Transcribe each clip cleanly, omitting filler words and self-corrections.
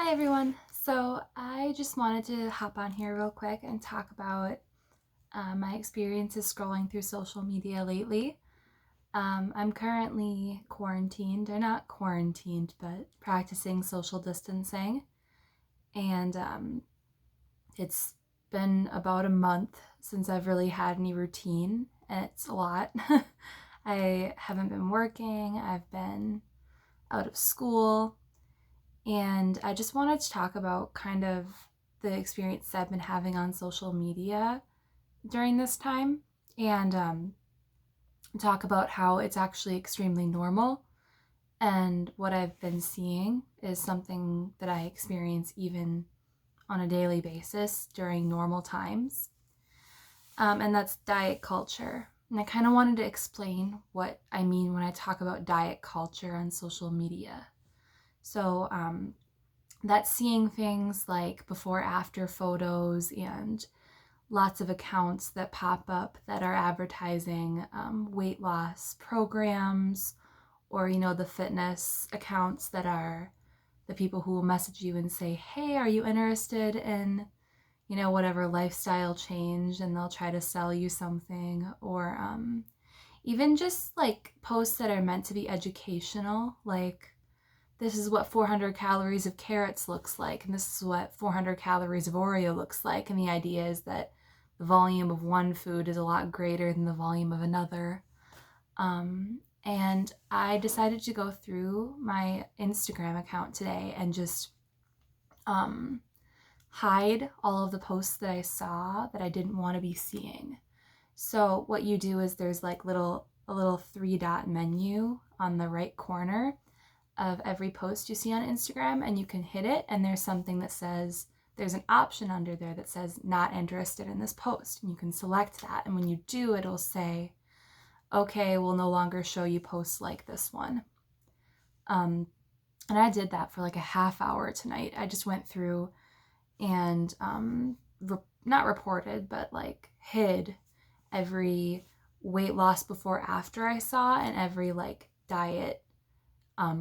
Hi everyone. So I just wanted to hop on here real quick and talk about my experiences scrolling through social media lately. I'm currently quarantined, or not quarantined, but practicing social distancing. And it's been about a month since I've really had any routine, and it's a lot. I haven't been working, I've been out of school, and I just wanted to talk about kind of the experience I've been having on social media during this time and talk about how it's actually extremely normal. And what I've been seeing is something that I experience even on a daily basis during normal times. And that's diet culture. And I kind of wanted to explain what I mean when I talk about diet culture on social media. So, that's seeing things like before after photos and lots of accounts that pop up that are advertising weight loss programs, or the fitness accounts that are the people who will message you and say, hey, are you interested in whatever lifestyle change, and they'll try to sell you something. Or even just like posts that are meant to be educational, like this is what 400 calories of carrots looks like, and this is what 400 calories of Oreo looks like. And the idea is that the volume of one food is a lot greater than the volume of another. And I decided to go through my Instagram account today and just hide all of the posts that I saw that I didn't want to be seeing. So what you do is there's like a little three dot menu on the right corner of every post you see on Instagram, and you can hit it, and there's something that says, there's an option under there that says not interested in this post, and you can select that. And when you do, it'll say, okay, we'll no longer show you posts like this one. And I did that for like a half hour tonight. I just went through and not reported, but like hid every weight loss before after I saw, and every like diet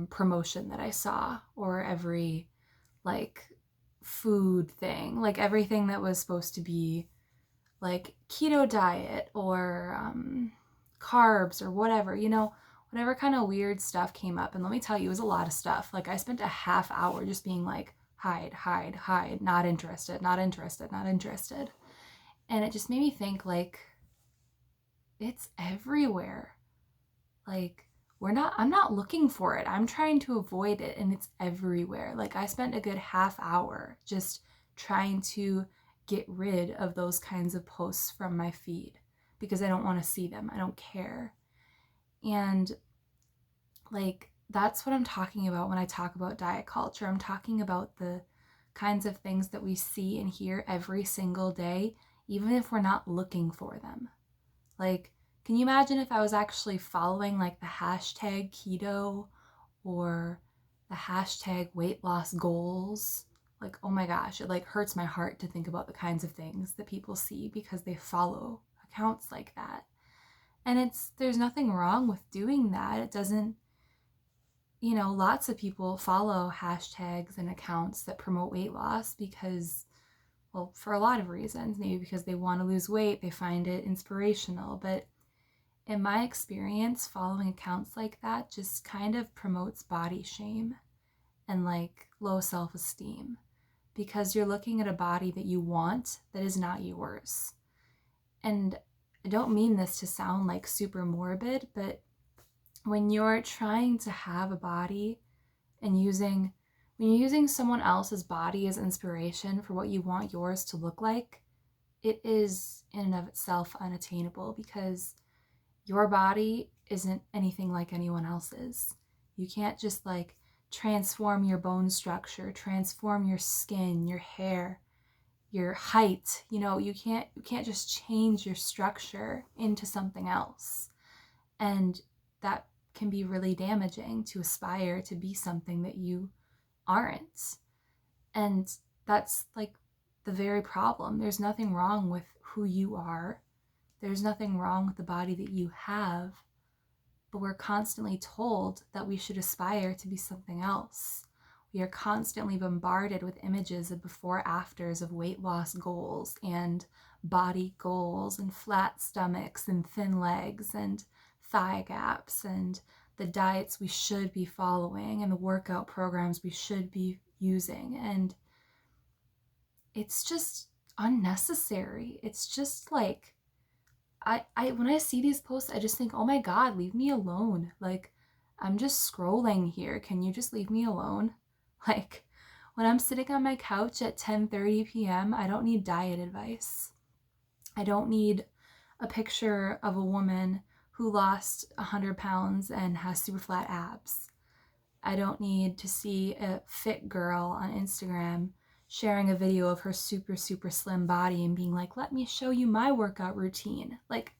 promotion that I saw, or every like food thing, like everything that was supposed to be like keto diet or carbs or whatever, whatever kind of weird stuff came up. And let me tell you, it was a lot of stuff. Like I spent a half hour just being like, hide, hide, hide, not interested, not interested, not interested. And it just made me think, like, it's everywhere. Like, I'm not looking for it. I'm trying to avoid it, and it's everywhere. Like I spent a good half hour just trying to get rid of those kinds of posts from my feed because I don't want to see them. I don't care. And like that's what I'm talking about when I talk about diet culture. I'm talking about the kinds of things that we see and hear every single day, even if we're not looking for them. Like, can you imagine if I was actually following like the hashtag keto or the hashtag weight loss goals? Like, oh my gosh, it like hurts my heart to think about the kinds of things that people see because they follow accounts like that. And there's nothing wrong with doing that. It doesn't, lots of people follow hashtags and accounts that promote weight loss because, well, for a lot of reasons. Maybe because they want to lose weight, they find it inspirational. But in my experience, following accounts like that just kind of promotes body shame and like low self-esteem, because you're looking at a body that you want that is not yours. And I don't mean this to sound like super morbid, but when you're trying to have a body and when you're using someone else's body as inspiration for what you want yours to look like, it is in and of itself unattainable, because your body isn't anything like anyone else's. You can't just like transform your bone structure, transform your skin, your hair, your height. You can't just change your structure into something else. And that can be really damaging, to aspire to be something that you aren't. And that's like the very problem. There's nothing wrong with who you are. There's nothing wrong with the body that you have, but we're constantly told that we should aspire to be something else, We are constantly bombarded with images of before afters of weight loss goals and body goals and flat stomachs and thin legs and thigh gaps and the diets we should be following and the workout programs we should be using. And it's just unnecessary. It's just like, I when I see these posts, I just think, oh my God, leave me alone. Like, I'm just scrolling here. Can you just leave me alone? Like, when I'm sitting on my couch at 10:30 p.m., I don't need diet advice. I don't need a picture of a woman who lost 100 pounds and has super flat abs. I don't need to see a fit girl on Instagram sharing a video of her super, super slim body and being like, let me show you my workout routine. Like,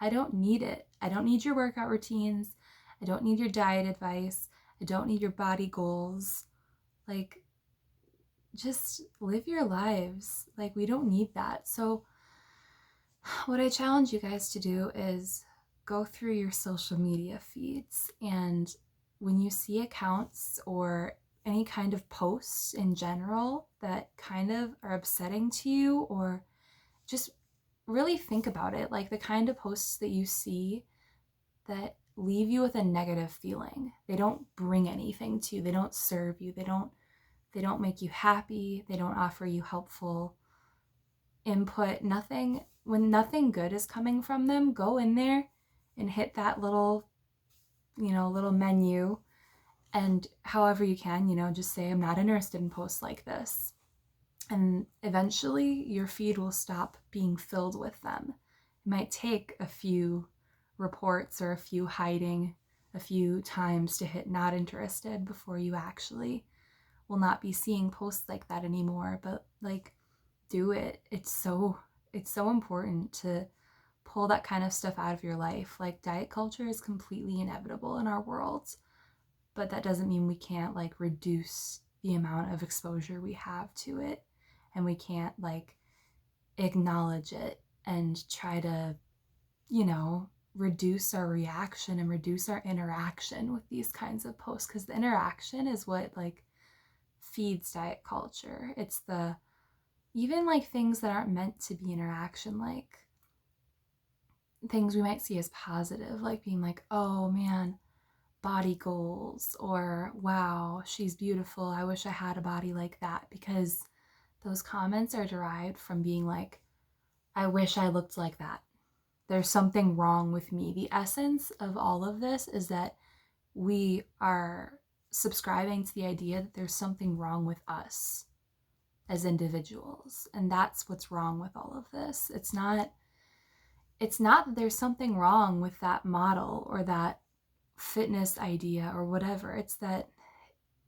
I don't need it. I don't need your workout routines. I don't need your diet advice. I don't need your body goals. Like, just live your lives. Like, we don't need that. So, what I challenge you guys to do is go through your social media feeds, and when you see accounts or any kind of posts in general that kind of are upsetting to you, or just really think about it, like the kind of posts that you see that leave you with a negative feeling. They don't bring anything to you. They don't serve you. They don't make you happy. They don't offer you helpful input. Nothing. When nothing good is coming from them, go in there and hit that little menu, and however you can, just say, I'm not interested in posts like this. And eventually your feed will stop being filled with them. It might take a few reports or a few hiding a few times to hit not interested before you actually will not be seeing posts like that anymore. But like, do it. It's so important to pull that kind of stuff out of your life. Like, diet culture is completely inevitable in our world, but that doesn't mean we can't like reduce the amount of exposure we have to it, and we can't like acknowledge it and try to reduce our reaction and reduce our interaction with these kinds of posts, because the interaction is what like feeds diet culture. It's the even like things that aren't meant to be interaction, like things we might see as positive, like being like, oh man, body goals, or wow, she's beautiful, I wish I had a body like that, because those comments are derived from being like, I wish I looked like that. There's something wrong with me. The essence of all of this is that we are subscribing to the idea that there's something wrong with us as individuals. And that's what's wrong with all of this. It's not that there's something wrong with that model or that fitness idea or whatever. It's that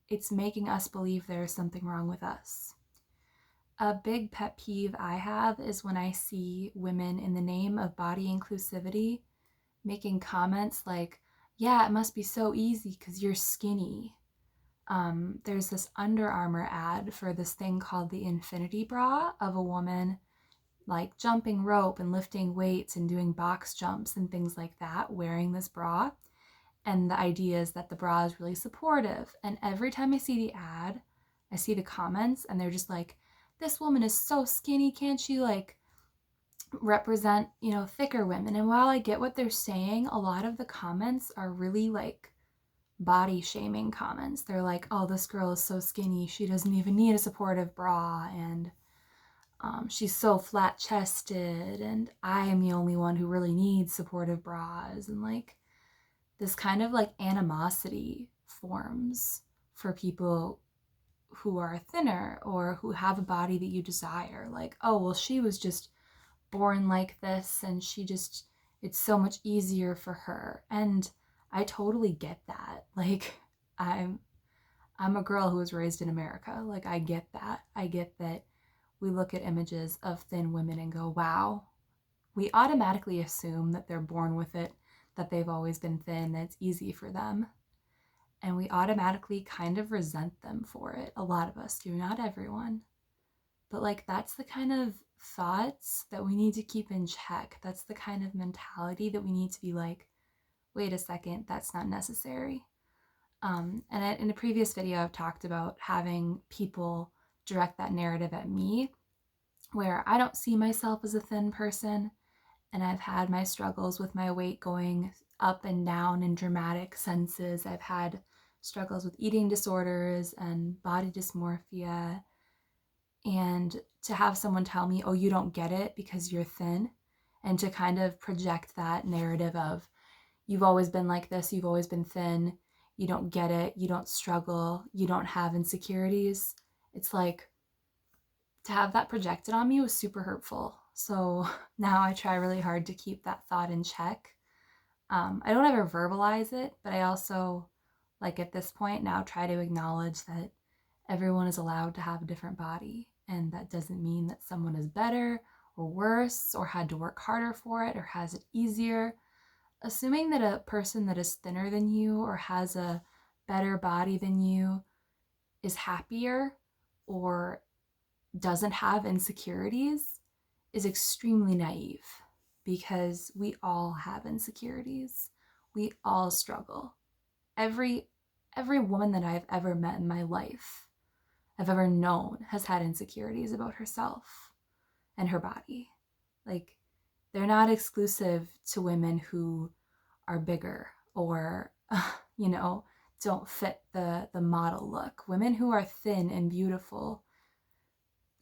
it's making us believe there's something wrong with us. A big pet peeve I have is when I see women, in the name of body inclusivity, making comments like, yeah, it must be so easy because you're skinny. There's this Under Armour ad for this thing called the Infinity Bra, of a woman like jumping rope and lifting weights and doing box jumps and things like that, wearing this bra. And the idea is that the bra is really supportive. And every time I see the ad, I see the comments, and they're just like, this woman is so skinny, can't she like represent, thicker women? And while I get what they're saying, a lot of the comments are really like body shaming comments. They're like, oh, this girl is so skinny, she doesn't even need a supportive bra, and she's so flat chested, and I am the only one who really needs supportive bras. And like, this kind of like animosity forms for people who are thinner or who have a body that you desire. Like, oh, well, she was just born like this, and it's so much easier for her. And I totally get that. Like, I'm a girl who was raised in America. Like, I get that. I get that we look at images of thin women and go, wow. We automatically assume that they're born with it, that they've always been thin, that it's easy for them. And we automatically kind of resent them for it. A lot of us do, not everyone. But like, that's the kind of thoughts that we need to keep in check. That's the kind of mentality that we need to be like, wait a second, that's not necessary. And in a previous video, I've talked about having people direct that narrative at me, where I don't see myself as a thin person, and I've had my struggles with my weight going up and down in dramatic senses. I've had struggles with eating disorders and body dysmorphia. And to have someone tell me, oh, you don't get it because you're thin, and to kind of project that narrative of, you've always been like this, you've always been thin, you don't get it, you don't struggle, you don't have insecurities. It's like, to have that projected on me was super hurtful. So now I try really hard to keep that thought in check. I don't ever verbalize it, but I also, like at this point now, try to acknowledge that everyone is allowed to have a different body. And that doesn't mean that someone is better or worse or had to work harder for it or has it easier. Assuming that a person that is thinner than you or has a better body than you is happier or doesn't have insecurities is extremely naive, because we all have insecurities. We all struggle. Every woman that I've ever met in my life, I've ever known, has had insecurities about herself and her body. Like, they're not exclusive to women who are bigger or, don't fit the model look. Women who are thin and beautiful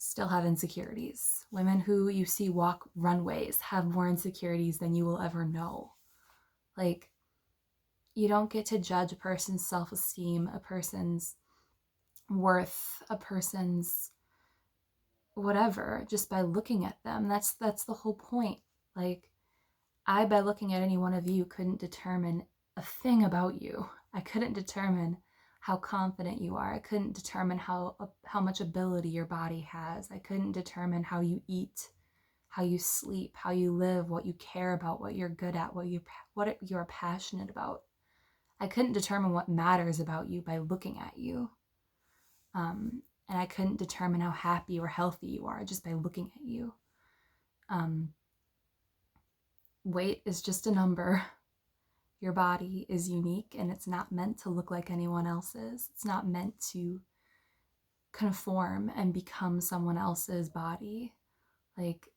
still have insecurities. Women who you see walk runways have more insecurities than you will ever know. Like, you don't get to judge a person's self-esteem, a person's worth, a person's whatever, just by looking at them. That's the whole point. Like, I, by looking at any one of you, couldn't determine a thing about you. I couldn't determine how confident you are. I couldn't determine how much ability your body has. I couldn't determine how you eat, how you sleep, how you live, what you care about, what you're good at, what you're passionate about. I couldn't determine what matters about you by looking at you. And I couldn't determine how happy or healthy you are just by looking at you. Weight is just a number. Your body is unique, and it's not meant to look like anyone else's. It's not meant to conform and become someone else's body. Like,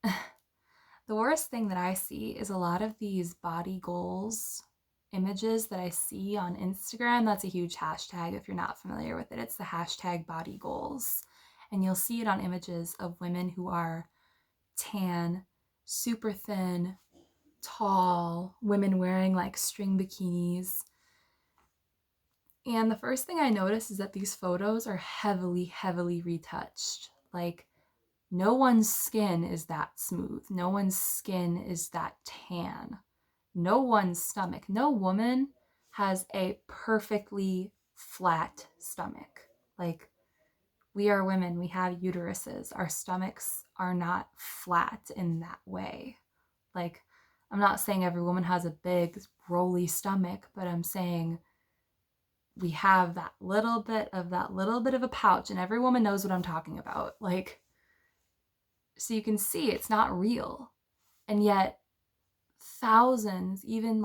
the worst thing that I see is a lot of these body goals images that I see on Instagram. That's a huge hashtag if you're not familiar with it. It's the hashtag body goals. And you'll see it on images of women who are tan, super thin, tall, women wearing like string bikinis. And the first thing I notice is that these photos are heavily, heavily retouched. Like, no one's skin is that smooth. No one's skin is that tan. No one's stomach. No woman has a perfectly flat stomach. Like, we are women. We have uteruses. Our stomachs are not flat in that way. Like, I'm not saying every woman has a big, rolly stomach, but I'm saying we have that little bit of a pouch, and every woman knows what I'm talking about. Like, so you can see it's not real. And yet thousands, even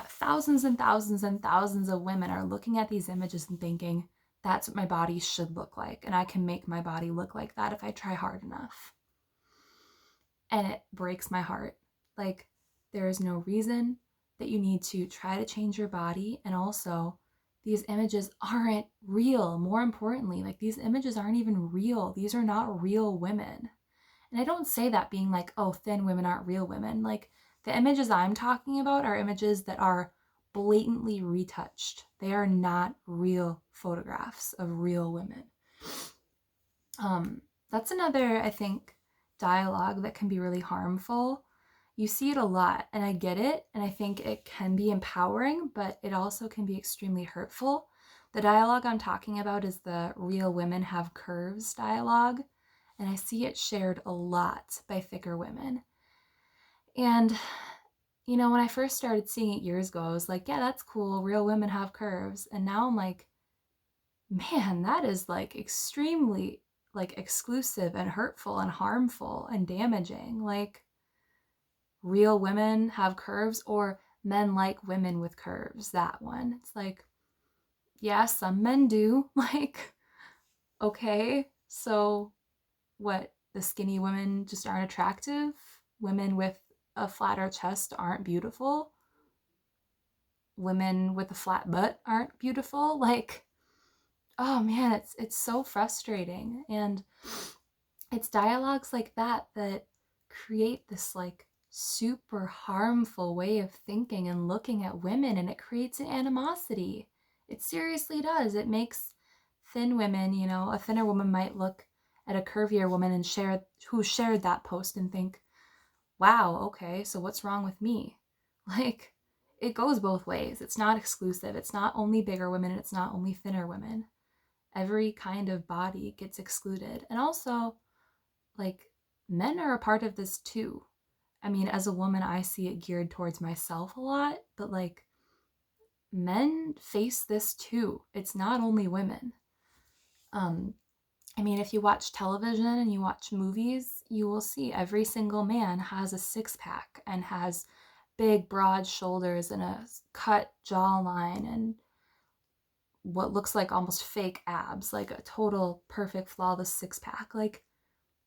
thousands and thousands and thousands of women are looking at these images and thinking, that's what my body should look like, and I can make my body look like that if I try hard enough. And it breaks my heart. Like, there is no reason that you need to try to change your body. And also, these images aren't real. More importantly, like, these images aren't even real. These are not real women. And I don't say that being like, oh, thin women aren't real women. Like, the images I'm talking about are images that are blatantly retouched. They are not real photographs of real women. That's another, I think, dialogue that can be really harmful. You see it a lot, and I get it, and I think it can be empowering, but it also can be extremely hurtful. The dialogue I'm talking about is the real women have curves dialogue, and I see it shared a lot by thicker women. And, when I first started seeing it years ago, I was like, yeah, that's cool, real women have curves. And now I'm like, man, that is like extremely like exclusive and hurtful and harmful and damaging. Like, real women have curves, or men like women with curves, that one. It's like, yeah, some men do. Like, okay, so what? The skinny women just aren't attractive? Women with a flatter chest aren't beautiful? Women with a flat butt aren't beautiful? Like, oh man, it's so frustrating. And it's dialogues like that that create this like super harmful way of thinking and looking at women, and it creates an animosity. It seriously does. It makes thin women, you know, a thinner woman might look at a curvier woman and share who shared that post and think, wow, okay, so what's wrong with me? Like, it goes both ways. It's not exclusive. It's not only bigger women and it's not only thinner women. Every kind of body gets excluded. And also, like, men are a part of this too. I mean, as a woman, I see it geared towards myself a lot, but like, men face this too. It's not only women. Um, I mean, if you watch television and you watch movies, you will see every single man has a six pack and has big, broad shoulders and a cut jawline and what looks like almost fake abs, like a total perfect, flawless six pack. Like,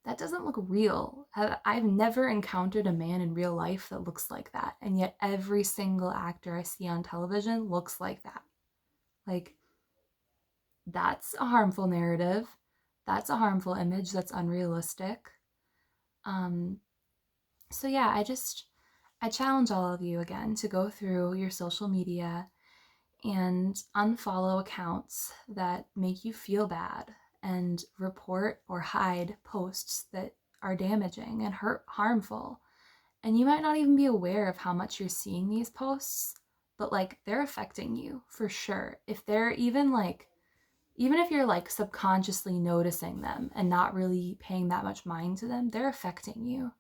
that doesn't look real. I've never encountered a man in real life that looks like that. And yet, every single actor I see on television looks like that. Like, that's a harmful narrative. That's a harmful image that's unrealistic. Um, so yeah, I challenge all of you again to go through your social media and unfollow accounts that make you feel bad and report or hide posts that are damaging and harmful. And you might not even be aware of how much you're seeing these posts, but like they're affecting you for sure. If they're even like, even if you're like subconsciously noticing them and not really paying that much mind to them, they're affecting you.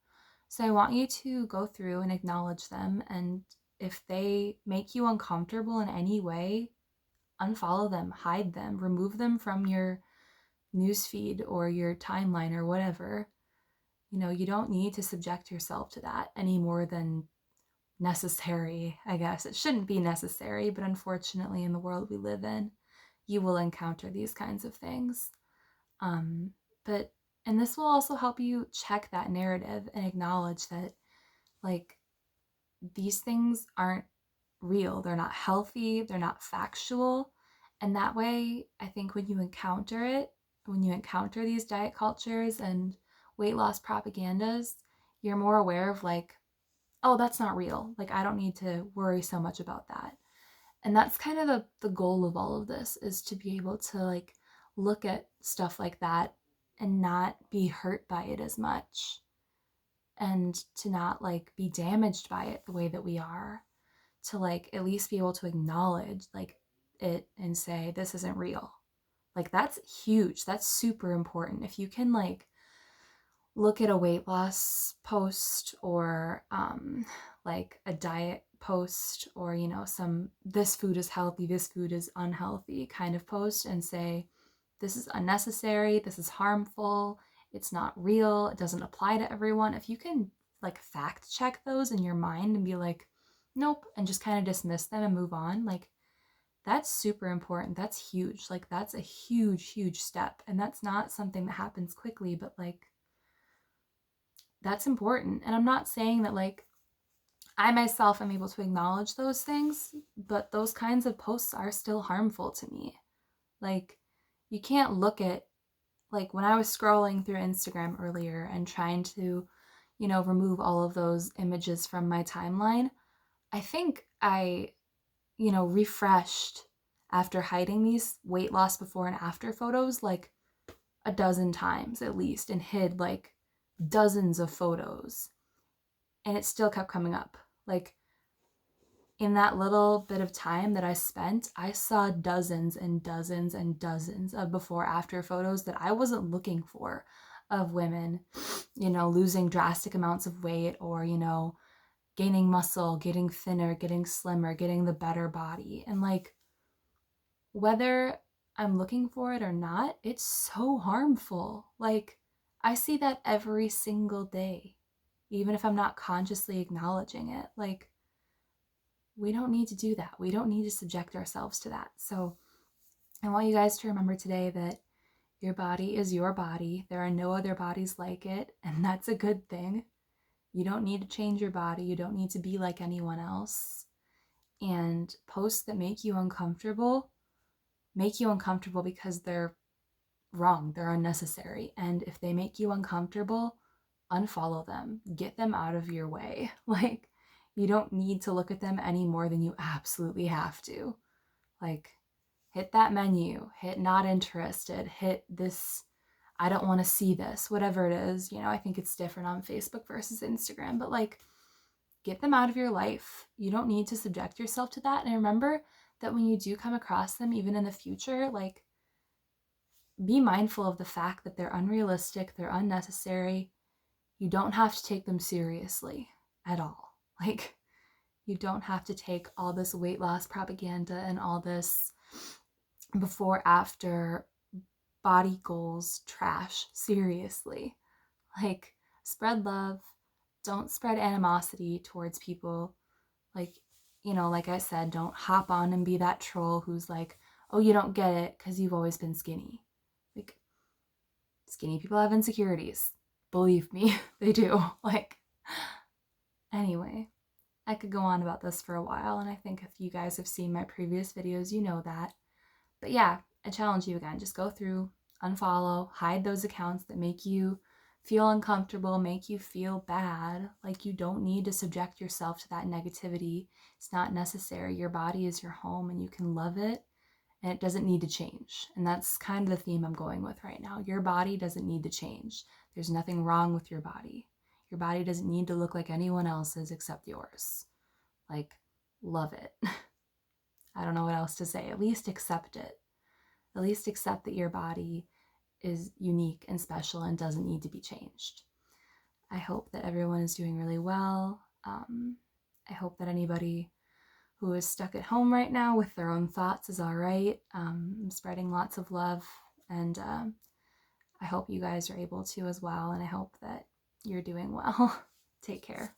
So I want you to go through and acknowledge them. And if they make you uncomfortable in any way, unfollow them, hide them, remove them from your newsfeed or your timeline or whatever. You know, you don't need to subject yourself to that any more than necessary, I guess. It shouldn't be necessary, but unfortunately, in the world we live in, you will encounter these kinds of things. Um, but, and this will also help you check that narrative and acknowledge that, like, these things aren't real. They're not healthy. They're not factual. And that way, I think when you encounter it, when you encounter these diet cultures and weight loss propagandas, you're more aware of like, oh, that's not real. Like, I don't need to worry so much about that. And that's kind of the goal of all of this, is to be able to like look at stuff like that and not be hurt by it as much, and to not like be damaged by it the way that we are, to like at least be able to acknowledge like it and say, this isn't real. Like, that's huge. That's super important. If you can like look at a weight loss post or like a diet post, or you know, some this food is healthy, this food is unhealthy kind of post, and say, this is unnecessary, this is harmful, it's not real, it doesn't apply to everyone. If you can like fact check those in your mind and be like, nope, and just kind of dismiss them and move on, like, that's super important. That's huge. Like, that's a huge, huge step. And that's not something that happens quickly, but like, that's important. And I'm not saying that like I myself am able to acknowledge those things, but those kinds of posts are still harmful to me. Like, you can't look at, like, when I was scrolling through Instagram earlier and trying to, you know, remove all of those images from my timeline, I think I, you know, refreshed after hiding these weight loss before and after photos like a dozen times at least, and hid like dozens of photos, and it still kept coming up. Like, in that little bit of time that I spent, I saw dozens and dozens and dozens of before after photos that I wasn't looking for, of women, you know, losing drastic amounts of weight, or, you know, gaining muscle, getting thinner, getting slimmer, getting the better body. And like, whether I'm looking for it or not, it's so harmful. Like, I see that every single day, even if I'm not consciously acknowledging it. Like, we don't need to do that. We don't need to subject ourselves to that. So I want you guys to remember today that your body is your body. There are no other bodies like it, and that's a good thing. You don't need to change your body. You don't need to be like anyone else. And posts that make you uncomfortable because they're wrong, they're unnecessary. And if they make you uncomfortable, unfollow them, get them out of your way. Like, you don't need to look at them any more than you absolutely have to. Like, hit that menu, hit not interested, hit this, I don't want to see this, whatever it is. You know, I think it's different on Facebook versus Instagram, but like, get them out of your life. You don't need to subject yourself to that. And remember that when you do come across them, even in the future, like, be mindful of the fact that they're unrealistic, they're unnecessary. You don't have to take them seriously at all. Like, you don't have to take all this weight loss propaganda and all this before after body goals trash seriously. Like, spread love. Don't spread animosity towards people. Like, you know, like I said, don't hop on and be that troll who's like, oh, you don't get it because you've always been skinny. Like, skinny people have insecurities. Believe me, they do. Like, anyway, I could go on about this for a while, and I think if you guys have seen my previous videos, you know that. But yeah, I challenge you again, just go through, unfollow, hide those accounts that make you feel uncomfortable, make you feel bad. Like, you don't need to subject yourself to that negativity. It's not necessary. Your body is your home and you can love it, and it doesn't need to change. And that's kind of the theme I'm going with right now. Your body doesn't need to change. There's nothing wrong with your body. Your body doesn't need to look like anyone else's except yours. Like, love it. I don't know what else to say. At least accept it. At least accept that your body is unique and special and doesn't need to be changed. I hope that everyone is doing really well. I hope that anybody who is stuck at home right now with their own thoughts is all right. I'm spreading lots of love, and I hope you guys are able to as well, and I hope that you're doing well. Take care.